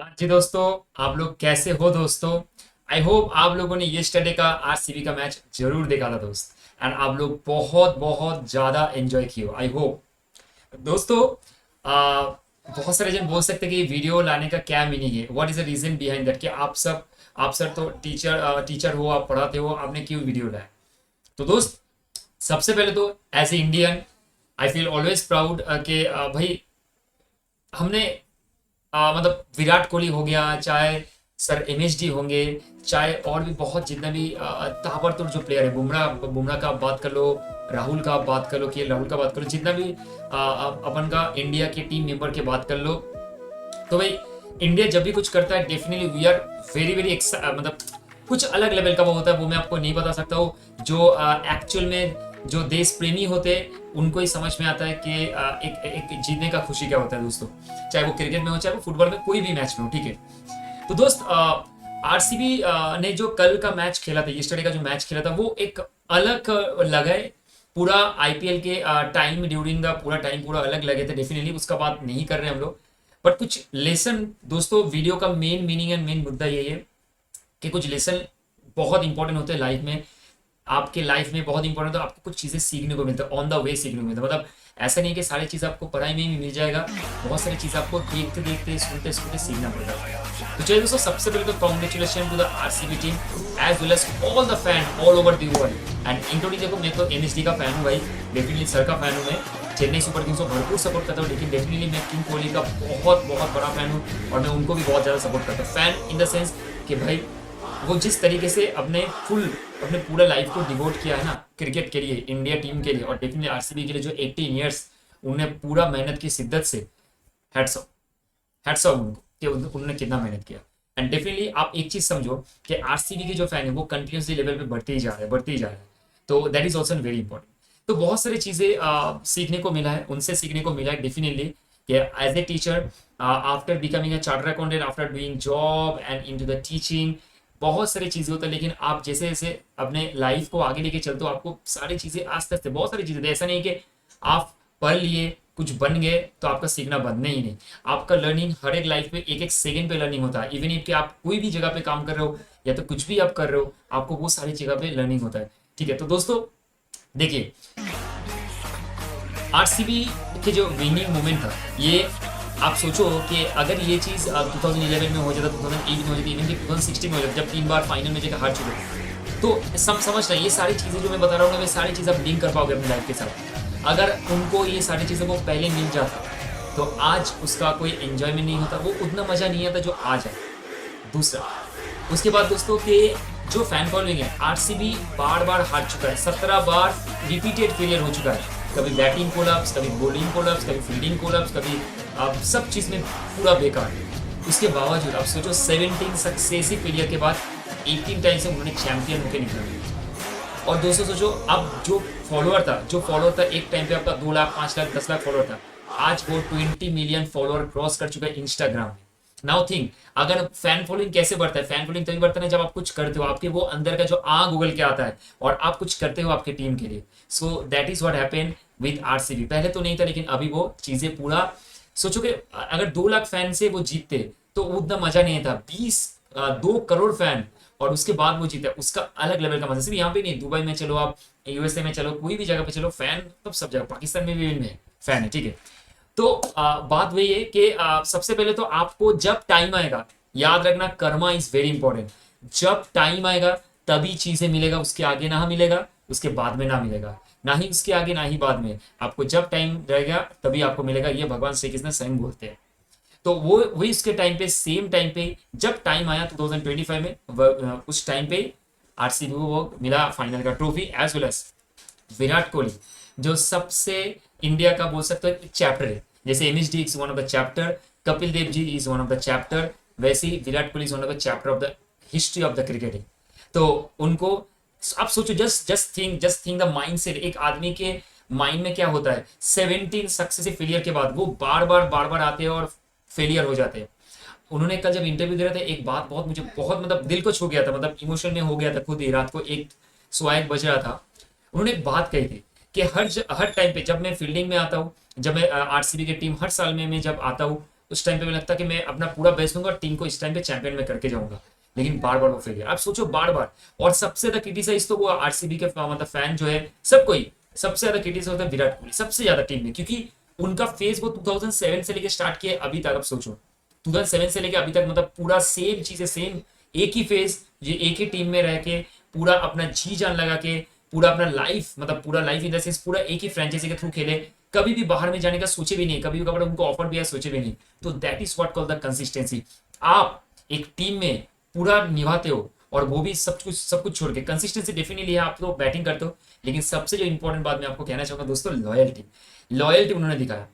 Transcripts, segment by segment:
हाँ जी दोस्तों, आप लोग कैसे हो दोस्तों। आई होप आप लोगों ने ये का आरसीबी का मैच जरूर देखा था दोस्त। एंड आप लोग बहुत बहुत ज्यादा एंजॉय किए हो आई होप। दोस्तों, आ, बहुत सारे जन बोल सकते हैं कि वीडियो लाने का क्या मीनिंग है, what is the reason behind that कि आप सर तो टीचर हो, आप पढ़ाते हो, आपने क्यों वीडियो लाया। तो दोस्त, सबसे पहले तो as a Indian I feel always proud कि भाई हमने मतलब विराट कोहली हो गया, चाहे सर एमएसडी होंगे, चाहे और भी बहुत जितने भी ताबड़तोड़ जो प्लेयर है, बुमराह बुमराह का आप बात कर लो, राहुल का आप बात कर लो, के राहुल का बात कर लो, जितना भी अपन का इंडिया के टीम मेंबर के बात कर लो। तो भाई इंडिया जब भी कुछ करता है definitely we are very very मतलब कुछ अलग लेवल का वो होता है, वो मैं आपको नहीं बता सकता हूँ। जो एक्चुअल में जो देश प्रेमी होते हैं उनको ही समझ में आता है कि एक जीतने का खुशी क्या होता है दोस्तों। चाहे वो क्रिकेट में हो, चाहे वो फुटबॉल में, कोई भी मैच में हो, ठीक है। तो दोस्त, आरसीबी ने जो कल का मैच खेला था, यस्टरडे का जो मैच खेला था, वो एक अलग लगा है। पूरा आईपीएल के टाइम ड्यूरिंग द पूरा टाइम पूरा अलग लगे थे, डेफिनेटली उसका बात नहीं कर रहे हैं हम लोग। बट कुछ लेसन दोस्तों, वीडियो का मेन मीनिंग एंड मेन मुद्दा यही है कि कुछ लेसन बहुत इंपॉर्टेंट होते हैं लाइफ में। आपके लाइफ में बहुत इंपॉर्टेंट, तो आपको कुछ चीज़ें सीखने को मिलता है, ऑन द वे सीखने को मिलता है। मतलब ऐसा नहीं है कि सारी चीज़ आपको पढ़ाई में ही मिल जाएगा, बहुत सारी चीज़ आपको देखते देखते सुनते सुनते सीखना पड़ेगा। तो चलिए दोस्तों, सबसे पहले तो congratulation to the RCB team as well as all the fan all over the world and including. देखो, मैं तो एमएसडी का फैन हूँ भाई, डेफिनेटली सर का फैन हूँ मैं। चेन्नई सुपर किंग्स को भरपूर सपोर्ट करता हूँ, लेकिन डेफिनेटली मैं किंग कोहली का बहुत बहुत बड़ा फैन हूँ और मैं उनको भी बहुत ज़्यादा सपोर्ट करता हूँ। फैन इन द सेंस कि भाई वो जिस तरीके से अपने पूरा लाइफ को डिवोट किया है ना क्रिकेट के लिए, इंडिया टीम के लिए और डेफिनेटली आरसीबी के लिए, जो 18 ईयर्स उन्होंने पूरा मेहनत की शिद्दत से, हैट्स ऑफ, हैट्स ऑफ उनको कि उन्होंने कितना मेहनत किया। एंड डेफिनेटली आप एक चीज समझो कि आरसीबी के जो फैन है वो कंटिन्यूसली लेवल पे बढ़ते ही जा रहे हैं, बढ़ते ही जा रहे हैं। तो that is also very important. तो बहुत सारी चीजें सीखने को मिला है, उनसे सीखने को मिला है डेफिनेटली कि as a teacher after becoming a charter accountant, after doing job and into the teaching, बहुत सारी चीजें होती है। लेकिन आप जैसे जैसे अपने लाइफ को आगे लेके चलते हो, आपको सारी चीजें आस्ते आस्ते बहुत सारी चीजें, ऐसा नहीं कि आप पढ़ लिए कुछ बन गए तो आपका सीखना बंद, नहीं नहीं। आपका लर्निंग हर एक लाइफ में एक एक सेकंड पे लर्निंग होता है। इवन इफ कि आप कोई भी जगह पे काम कर रहे हो या तो कुछ भी आप कर रहे हो, आपको वो सारी जगह पे लर्निंग होता है, ठीक है। तो दोस्तों देखिए, आरसीबी के जो विनिंग मोमेंट था, ये आप सोचो कि अगर ये चीज़ 2011 में हो जाता, 2008 में हो जाती, इवन कि 2016 में हो जाता, जब 3 बार फाइनल में जाकर हार चुके, तो समझ रहे हैं ये सारी चीज़ें जो मैं बता रहा हूँ ना, वे सारी चीज़ें आप लिंक कर पाओगे अपनी लाइफ के साथ। अगर उनको ये सारी चीज़ें वो पहले मिल जाता तो आज उसका कोई एंजॉयमेंट नहीं होता, वो उतना मज़ा नहीं आता जो आज है। दूसरा, उसके बाद दोस्तों के जो फैन फॉलोइंग है, आरसीबी बार बार हार चुका है, 17 बार रिपीटेड फेलियर हो चुका है। कभी बैटिंग कोलैप्स, कभी बॉलिंग कोलैप्स, कभी फील्डिंग कोलैप्स, कभी सब चीज़ में पूरा बेकार। उसके बावजूद आप सोचो 17 सक्सेसिव फेलियर के बाद 18 टाइम से उन्होंने चैंपियन होकर निकला। और दोस्तों सोचो, अब जो फॉलोअर था एक टाइम पे आपका 2 लाख 5 लाख 10 लाख फॉलोअर था, आज वो 20 मिलियन फॉलोअर क्रॉस कर चुका है इंस्टाग्राम में। नाउ थिंक, अगर फैन फॉलोइंग कैसे बढ़ता है, फैन फॉलोइंग तभी बढ़ता है ना जब आप कुछ करते हो, आपके वो अंदर का जो आग उगल के आता है और आप कुछ करते हो आपके टीम के लिए। So that is what happened with RCB. पहले तो नहीं था, लेकिन अभी वो चीजें पूरा सोचो कि अगर 2 लाख फैन से वो जीतते तो उतना मजा नहीं था। 2 करोड़ फैन और उसके बाद वो जीता, उसका अलग लेवल का मजा। सिर्फ यहाँ पे नहीं, दुबई में चलो, आप यूएसए में चलो, कोई भी जगह पे चलो, फैन तो सब जगह, पाकिस्तान में भी इनमें फैन है, ठीक है। तो बात वही है कि सबसे पहले तो आपको जब टाइम आएगा, याद रखना, कर्मा इज वेरी इंपॉर्टेंट। जब टाइम आएगा तभी चीजें मिलेगा, उसके आगे ना मिलेगा, उसके बाद में ना मिलेगा, ना ही उसके आगे ना ही बाद में। आपको जब टाइम रहेगा तभी आपको मिलेगा, ये भगवान श्री कृष्ण स्वयं बोलते हैं। तो वो वही उसके टाइम पे, सेम टाइम पे जब टाइम आया 2025 में, उस टाइम पे आरसीबी को वो मिला फाइनल का trophy, as well as Virat Kohli जो सबसे इंडिया का बोल सकते हो चैप्टर है। जैसे MSD is one of the chapter, Kapil Dev ji is one of the chapter, वैसे ही Virat Kohli is one of the chapter of the history of the cricketing. तो उनको आप सोचो, just think the mind set, एक आदमी के माइंड में क्या होता है। 17 सक्सेसिव फेलियर के बाद वो बार बार आते हैं और फेलियर हो जाते हैं। उन्होंने कल जब इंटरव्यू दे रहे थे, एक बात बहुत मुझे बहुत मतलब दिल को छू गया था, मतलब इमोशन में हो गया था खुद ही। रात को 1 बज रहा था, उन्होंने एक बात कही थी कि हर टाइम पे जब मैं फील्डिंग में आता हूँ, जब मैं आरसीबी की टीम हर साल में मैं जब आता हूँ, उस टाइम पे मुझे लगता कि मैं अपना पूरा बेस्ट दूंगा और टीम को इस टाइम पे चैंपियन में करके जाऊंगा, लेकिन बार बार वो फेलियर। आप सोचो बार बार। और सबसे ज्यादा क्रिटिसाइज तो वो आरसीबी के मतलब फैन जो है सबको ही सबसे ज्यादा क्रिटिसाइज होता है विराट कोहली सबसे ज्यादा टीम में, क्योंकि उनका फेज वो 2007 से लेके स्टार्ट किया अभी तक। अब सोचो 2007 से लेके अभी तक मतलब पूरा सेम चीजें, सेम एक ही फेज, ये एक ही टीम में रह के पूरा अपना जी जान लगा के पूरा अपना लाइफ, मतलब पूरा लाइफ इन द सेंस पूरा एक ही फ्रेंचाइजी के थ्रू खेले, कभी भी बाहर में जाने का सोचे भी नहीं, कभी भी कभी उनको ऑफर भी है सोचे भी नहीं। तो that is what call the consistency. आप एक टीम में पूरा निभाते हो और वो भी सब कुछ छोड़ के। कंसिस्टेंसी डेफिनेटली है, आप तो बैटिंग करते हो, लेकिन सबसे जो इंपॉर्टेंट बात मैं आपको कहना चाहूंगा दोस्तों, लॉयल्टी। लॉयल्टी उन्होंने दिखाया।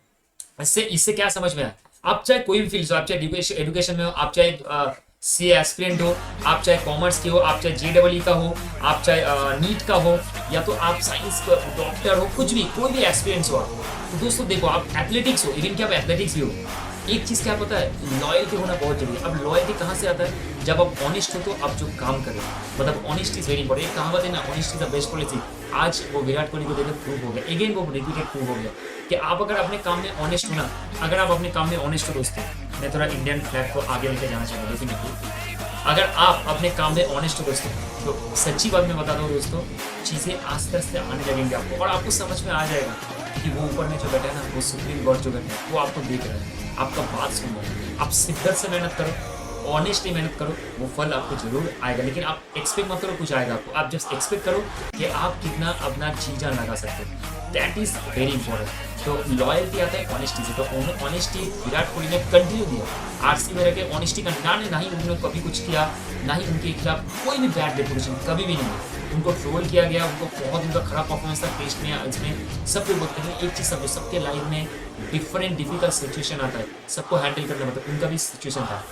इससे इससे क्या समझ में आया, आप चाहे कोई भी फील्ड हो, आप चाहे एजुकेशन में हो, आप चाहे सी एस्पिरेंट हो, आप चाहे कॉमर्स की हो, आप चाहे JEE का हो, आप चाहे नीट का हो, या तो आप साइंस डॉक्टर हो, कुछ भी कोई भी एस्पिरेंट्स हो आप, तो दोस्तों देखो आप एथलेटिक्स हो, इवन कि आप एथलेटिक्स भी हो, एक चीज क्या पता है, लॉयल्टी होना बहुत जरूरी है। अब लॉयल्टी कहाँ से आता है, जब आप ऑनेस्ट हो तो आप जो काम करें, मतलब ऑनेस्ट इज वेरी इंपॉर्टेंट। एक कहावत है ना, honest is the best policy. आज वो विराट कोहली को देखकर प्रूव हो गया, अगेन वो रिपीटेड प्रूव हो गया कि आप अगर अपने काम में ऑनेस्ट हो ना, अगर आप अपने काम में ऑनेस्ट हो दोस्तों, मैं थोड़ा इंडियन फ्लैग को आगे लेके जाना चाहूँगा डेफिनेटली। अगर आप अपने काम में ऑनेस्ट हो दोस्तों, तो सच्ची बात मैं बता दूँ दोस्तों, चीज़ें आस्ते आस्ते आने लगेंगे आपको, और आपको समझ में आ जाएगा कि वो ऊपर में जो बैठा है ना, वो सुप्रीम गॉड जो बैठा है वो आपको देख रहा है, आपका बात सुन रहा है। आप शिद्दत से मेहनत करो, ऑनेस्टली मेहनत करो, वो फल आपको जरूर आएगा। लेकिन आप एक्सपेक्ट मत करो कुछ आएगा आपको, आप जस्ट एक्सपेक्ट करो कि आप कितना अपना जी जान लगा सकते हो। That is very important. तो लॉयल्टी आता है ऑनेस्टी से, तो ऑनेस्टी विराट कोहली ने कंटिन्यू दिया। आरसीबी में रह के ऑनेस्टी का ना ही उन्होंने कभी कुछ किया, ना ही उनके खिलाफ कोई भी बैड रेपुटेशन कभी भी नहीं। उनको ट्रोल किया गया, उनको बहुत उनका खराब परफॉर्मेंस था टेस्ट में, इसमें सब कुछ बोलते हैं। एक चीज़ समझो, सबके लाइफ में डिफरेंट डिफिकल्ट सिचुएशन आता है, सबको हैंडल करना, मतलब उनका भी सिचुएशन था।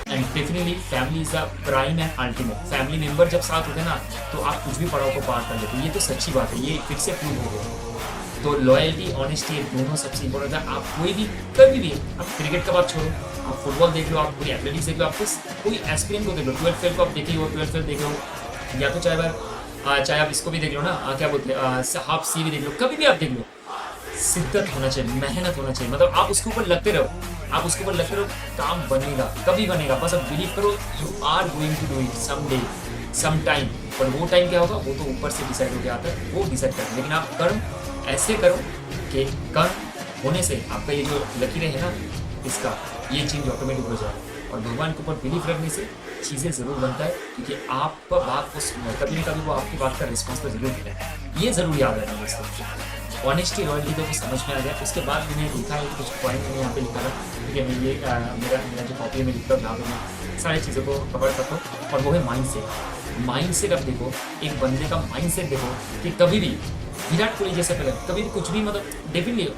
And definitely family is the prime and ultimate. Family member जब साथ होते हैं ना, तो आप कुछ भी पड़ाव को पार कर लेते हैं। ये तो सच्ची बात है, ये फिर से प्रूव हो गया। तो लॉयल्टी ऑनेस्टी दोनों सबसे इंपॉर्टेंट है। आप कोई भी कभी भी, आप क्रिकेट का बात छोड़ो, आप फुटबॉल देख लो, आप पूरी एथलेटिक्स देख लो, आप कोई एस्पिरेंट को देख लो, 12th फेल को आप देखे हो, 12th फेल देखे हो, या तो चाहे आप इसको भी देख लो ना, क्या बोलते हैं, हाफ सी भी देख लो, कभी भी आप देख लो, शिद्दत होना चाहिए, मेहनत होना चाहिए, मतलब आप उसके ऊपर लगते रहो, आप उसके ऊपर लगते रहो, काम बनेगा, कभी बनेगा। बस आप बिलीव करो, you are going to do it some day some time. पर वो टाइम क्या होगा, वो तो ऊपर से डिसाइड हो गया आता है, वो डिसाइड करते हैं। लेकिन आप कर्म ऐसे करो कि कर्म होने से आपका ये जो लकीरें है ना, इसका ये चीज ऑटोमेटिक हो जाए। और भगवान के ऊपर बिलीव रखने से चीज़ें ज़रूर बनता है, क्योंकि आप बात को कभी ना कभी वो आपकी बात का रिस्पॉन्स तो जरूर देता है। ये ज़रूर याद रखना दोस्तों। ऑनेस्टी रॉयल्टी तो समझ में आ गया। उसके बाद मैंने लिखा है कुछ पॉइंट मैंने यहाँ पे लिखा था, ठीक है। मैं ये मेरा जो कॉपी में लिखता हूँ, जहाँ पे मैं सारी चीज़ों को कवर करता हूँ, और वो है माइंड सेट। माइंड सेट अब देखो, एक बंदे का माइंड सेट देखो कि कभी भी विराट कोहली जैसे पहले कभी भी कुछ भी, मतलब डेफिनेटली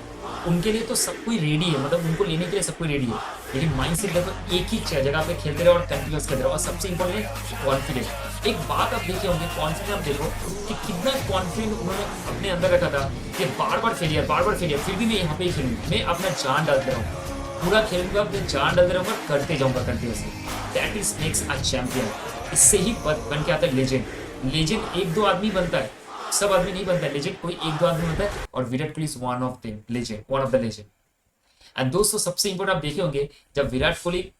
उनके लिए तो सब कोई रेडी है, मतलब उनको लेने के लिए सब कोई रेडी है। लेकिन माइंड सेट देखो, एक ही जगह पे खेलते रहो और कंटिन्यूस खेलते रहो। और सबसे इंपॉर्टेंट है कॉन्फिडेंस। एक बात आप देखे होंगे, कॉन्फिडेंस आप देखो कि कितना कॉन्फिडेंट उन्होंने अपने अंदर रखा था कि बार बार फेलियर, फिर भी मैं यहाँ पे ही खेलूंगा, मैं अपना जान डालते रहूँ, पूरा खेलूंगा, अपने जान डालते रहूँगा, करते जाऊँगा continuously. That is makes a champion. इससे ही बन के आता है लेजेंड। लेजेंड एक दो आदमी बनता है, सब आदमी नहीं बनता है लेजेंड, कोई एक दो आदमी बनता है, और Virat Kohli is one of the legend. And दोस्तों सबसे इंपॉर्टेंट आप देखे होंगे, जब विराट कोहली,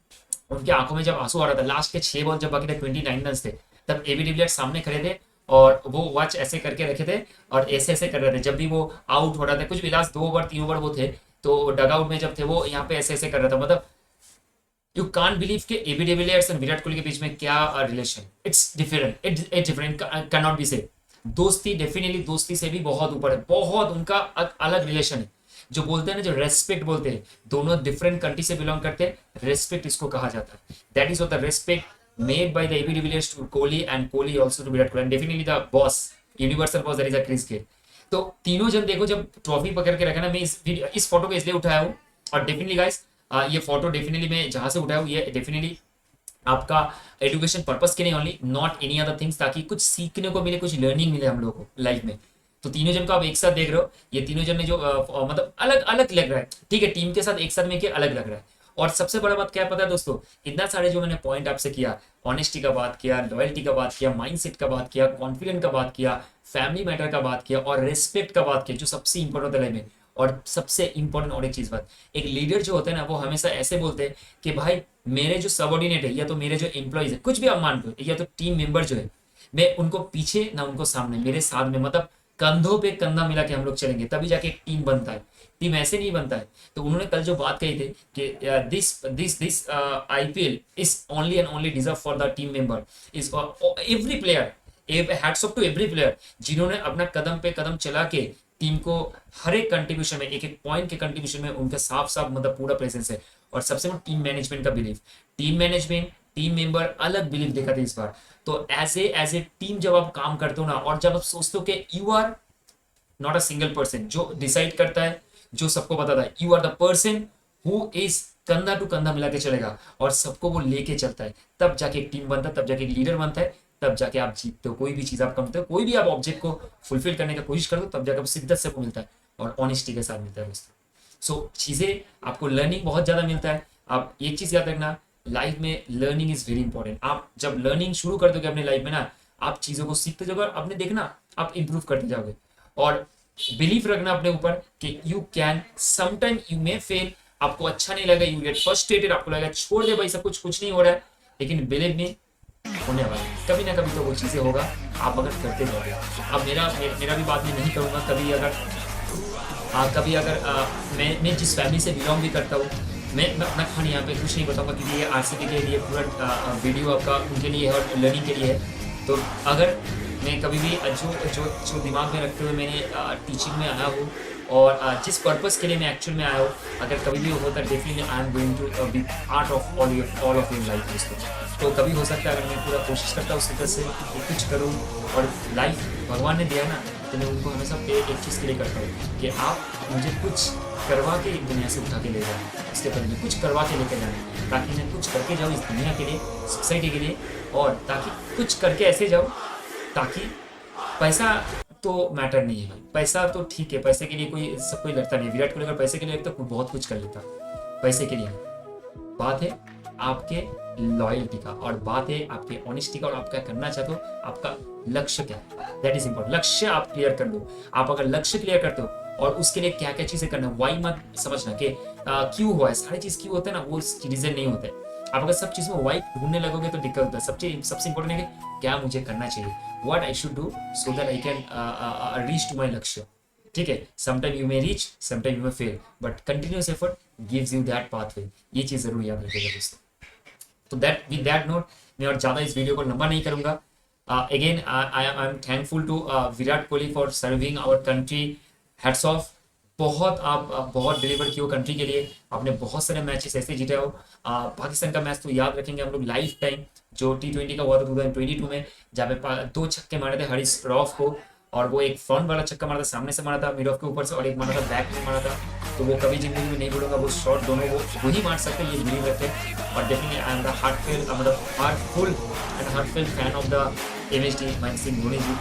उनकी आंखों में जब आंसू आ रहा था, लास्ट के 6 बॉल जब बाकी थे, 29 रन थे, तब एबी डिविलियर्स सामने खड़े थे और वो वॉच ऐसे करके रखे थे और ऐसे ऐसे कर रहे थे। जब भी वो आउट हो रहा था, कुछ भी लास्ट 2 ओवर 3 ओवर वो थे, तो डगआउट में जब थे वो यहाँ पे ऐसे ऐसे कर रहा था। मतलब यू कांट बिलीव कि AB de Villiers and Virat Kohli के बीच में क्या relation, it's different can not be say. दोस्ती डेफिनेटली दोस्ती से भी बहुत ऊपर है, बहुत उनका अलग रिलेशन है। जो बोलते हैं ना, जो रेस्पेक्ट बोलते हैं, दोनों डिफरेंट कंट्री से बिलोंग करते हैं, रेस्पेक्ट इसको कहा जाता है। That is the respect made by the AB de Villiers to Kohli and Kohli also to Virat Kohli, definitely the boss, universal boss, that is a Chris Gayle. तो तीनों जन देखो, जब ट्रॉफी पकड़ के रखा ना, मैं इस फोटो को इसलिए उठाया हूँ, और डेफिनेटली गाइस ये फोटो डेफिनेटली मैं जहां से उठाया हूँ, ये डेफिनेटली आपका एजुकेशन पर्पस के लिए only, not any other things, ताकि कुछ सीखने को मिले, कुछ लर्निंग मिले हम लोग को लाइफ में। तो तीनों जन को आप एक साथ देख रहे हो, ये तीनों जन ने जो मतलब अलग अलग लग रहा है, ठीक है, टीम के साथ एक साथ में किया, अलग लग रहा है। और सबसे बड़ा बात क्या पता है दोस्तों, इतना सारे जो मैंने पॉइंट आपसे किया, ऑनेस्टी का बात किया, लॉयल्टी का बात किया, माइंडसेट का बात किया, कॉन्फिडेंट का बात किया, फैमिली मैटर का बात किया, और रेस्पेक्ट का बात किया, जो सबसे इंपॉर्टेंट है लाइफ में, और सबसे इंपॉर्टेंट और एक चीज बात, एक लीडर जो होता है ना वो हमेशा ऐसे बोलते हैं कि भाई मेरे जो सबॉर्डिनेट है या तो मेरे जो एम्प्लॉइज है, कुछ भी आप मान लो, या तो टीम मेंबर जो है, मैं उनको पीछे ना उनको सामने, मेरे साथ में, मतलब कंधों पे कंधा मिला के हम लोग चलेंगे, तभी जाके एक टीम बनता है। टीम ऐसे नहीं बनता है। तो उन्होंने कल जो बात कही थी कि this this this IPL is only and only deserve for the team member, is every player, hats off to every player जिन्होंने अपना कदम पे कदम चला के टीम को हर एक कंट्रीब्यूशन में, एक एक पॉइंट के कंट्रीब्यूशन में उनका साफ साफ मतलब पूरा प्रेजेंस है। और सबसे बड़ा टीम मैनेजमेंट का believe, team management team member अलग बिलीव देखा था इस बार। तो एज ए टीम जब आप काम करते हो ना, और जब आप सोचते हो कि you are not a single person जो डिसाइड करता है, जो सबको बताता है, you are the person who is कंधा टू कंधा मिला के चलेगा और सबको वो लेके चलता है, तब जाके एक टीम बनता है, तब जाके एक लीडर बनता है, तब जाके आप जीतते हो। कोई भी चीज आप कमते हो, कोई भी आप ऑब्जेक्ट को फुलफिल करने का कोशिश करते हो, तब जाकर शिद्दत से मिलता है और ऑनेस्टी के साथ मिलता है दोस्तों। सो चीजें आपको लर्निंग बहुत ज्यादा मिलता है। आप एक चीज याद रखना, लाइफ में लर्निंग इज वेरी इंपॉर्टेंट। आप जब लर्निंग शुरू कर दोगे अपने लाइफ में ना, आप चीजों को सीखते जाओगे और अपने देखना आप इंप्रूव करते जाओगे। और बिलीव रखना अपने ऊपर कि you can, sometime you may fail, आपको अच्छा नहीं लगा, यू गेट फ्रस्ट्रेटेड, आपको लगेगा छोड़ दे भाई सब कुछ नहीं हो रहा है, लेकिन बिलीव मी होने वाला है, कभी ना कभी तो वो चीजें होगा, आप अगर करते जाओगे। अब मेरा भी बात मैं नहीं करूंगा, कभी अगर मैं जिस फैमिली से बिलोंग भी करता हूँ, मैं अपना खान यहाँ पे कुछ नहीं बताऊंगा, क्योंकि ये आरसीबी के लिए पूरा वीडियो आपका उनके लिए है और लर्निंग के लिए है। तो अगर मैं कभी भी जो दिमाग में रखते हुए मैंने टीचिंग में आया हूँ और जिस पर्पस के लिए मैं एक्चुअल में आया हूँ, अगर कभी भी होता है, definitely I am going to be part of all of in life दोस्तों। तो कभी हो सकता है अगर मैं पूरा कोशिश करता हूँ उस तरह से कि कुछ करूँ, और लाइफ भगवान ने दिया ना, तो मैं उनको हमेशा पे एक चीज़ के लिए करता हूँ कि आप मुझे कुछ करवा के दुनिया से उठा के ले जाए, इसके पहले कुछ करवा के लेकर जाए, ताकि मैं कुछ करके जाऊँ इस दुनिया के लिए, सोसाइटी के लिए, और ताकि कुछ करके ऐसे जाऊँ ताकि पैसा तो मैटर नहीं है भाई, पैसा तो ठीक है, पैसे के लिए कोई लड़ता नहीं। विराट कोहली अगर पैसे के लिए लड़ता कोई बहुत कुछ कर लेता, पैसे के लिए नहीं। बात है आपके लॉयल्टी का, और बात है आपके ऑनेस्टी का, और आप क्या करना चाहते हो, आपका लक्ष्य क्या है, दैट इज इंपॉर्टेंट। लक्ष्य आप क्लियर कर दो। आप अगर लक्ष्य क्लियर करते हो और उसके लिए क्या क्या चीजें करना है, वाई मत समझना कि क्यों हुआ है, सारी चीज क्यों होता है ना, वो रीजन नहीं होता है। आप अगर सब चीज में वाई ढूंढने लगोगे तो दिक्कत होता है। सबसे इंपॉर्टेंट है कि क्या मुझे करना चाहिए, what I should do so that I can reach to my लक्ष्य। ठीक है, sometime you may reach, sometime you may fail, but continuous effort gives you that pathway. ये चीज जरूर याद रखिएगा दोस्तों। तो दैट विद दैट नोट, मैं और ज़्यादा इस वीडियो को लंबा नहीं करूँगा। Again I am thankful to Virat Kohli for serving our country. Hats off, बहुत डिलीवर किए हो कंट्री के लिए, आपने बहुत सारे मैचेस ऐसे जीते हो। पाकिस्तान का मैच तो याद रखेंगे हम लोग लाइफ टाइम, जो T20 का हुआ था 2022 में, जहाँ पे 2 छक्के मारे थे हरीश रॉफ को, और वो एक फ्रंट वाला छक्का मारा था, सामने से मारा था मिड ऑफ के ऊपर से, और एक मारा था बैक में मारा था। तो वो कभी जिंदगी में नहीं भूलूंगा, वो शॉट दोनों वो वही मार सकते हैं, ये बिलीव रखते हैं। और definitely I am the heartful and heartful fan of the MSD Mahendra Singh Dhoni ji.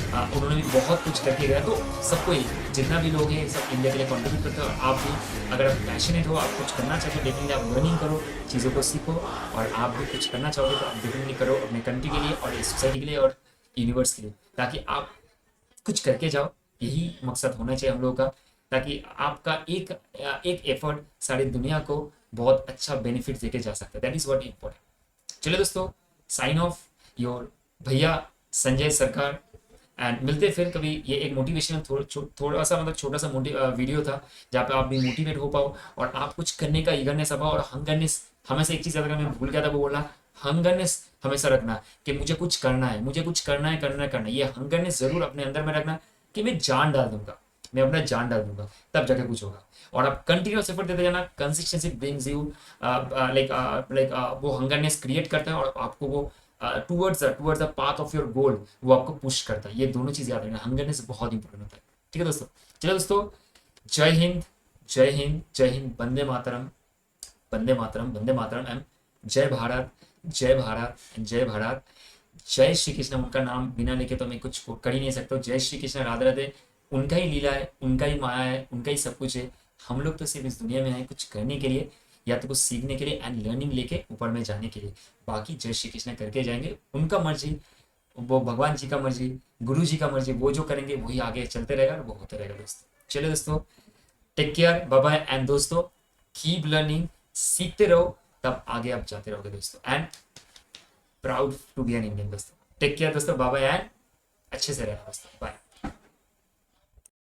उन्होंने भी बहुत कुछ करके गया। तो सबको जितना भी लोग हैं सब इंडिया के लिए कॉन्ट्रीब्यूट करते हैं, और आप भी अगर आप पैशनेट हो, आप कुछ करना चाहते हो, डेफिनेटली आप लर्निंग करो, चीज़ों को सीखो, और आप भी कुछ करना चाहोगे तो आप डेफिनेटली करो अपने कंट्री के लिए और इस सोसाइटी के लिए और यूनिवर्स के लिए, ताकि आप कुछ करके जाओ। यही मकसद होना चाहिए हम लोगों का, ताकि आपका एक एफर्ट सारी दुनिया को बहुत अच्छा बेनिफिट देके जा सकता है। That is what important. चलिए दोस्तों, साइन ऑफ योर भैया संजय सरकार, एंड मिलते फिर कभी। ये एक मोटिवेशनल थोड़ा सा मतलब छोटा सा वीडियो था, जहाँ पे आप भी मोटिवेट हो पाओ और आप कुछ करने का ईगरनेस आ पाओ। और हंगरनेस, हमेशा एक चीज़ अगर मैं भूल गया था वो बोलना, हंगरनेस हमेशा रखना कि मुझे कुछ करना है, मुझे कुछ करना है, करना है। ये हंगरनेस जरूर अपने अंदर में रखना कि मैं जान डाल दूंगा, मैं अपना जान डाल दूंगा, तब जाके कुछ होगा। और आप कंटिन्यूस एफर्ट देते जाना, कंसिस्टेंसी ब्रिंग्स यू लाइक वो हंगरनेस क्रिएट करता है, और आपको वो towards the path of your goal वो आपको पुश करता है। ये दोनों चीज याद रखना, हंगरनेस बहुत इंपॉर्टेंट होता है। ठीक है दोस्तों, चलो दोस्तों, जय हिंद, जय हिंद, जय हिंद, वंदे मातरम, वंदे मातरम, वंदे मातरम एम, जय भारत, जय भारत, जय भारत, जय श्री कृष्ण। उनका नाम बिना लेके तो मैं कुछ कर ही नहीं सकता। जय श्री कृष्ण, राधे राधे, उनका ही लीला है, उनका ही माया है, उनका ही सब कुछ है। हम लोग तो सिर्फ इस दुनिया में आए कुछ करने के लिए, या तो कुछ सीखने के लिए एंड लर्निंग लेके ऊपर में जाने के लिए। बाकी जय श्री कृष्ण करके जाएंगे, उनका मर्जी, वो भगवान जी का मर्जी, गुरु जी का मर्जी, वो जो करेंगे वही आगे चलते रहेगा और वो होते रहेगा दोस्तों। चलिए दोस्तों, take care, bye bye. And दोस्तों कीप लर्निंग, सीखते रहो, तब आगे आप जाते रहोगे दोस्तों। And proud to be an Indian दोस्तों। टेक केयर दोस्तों, बाय बाय एंड अच्छे से रहना दोस्तों, बाय।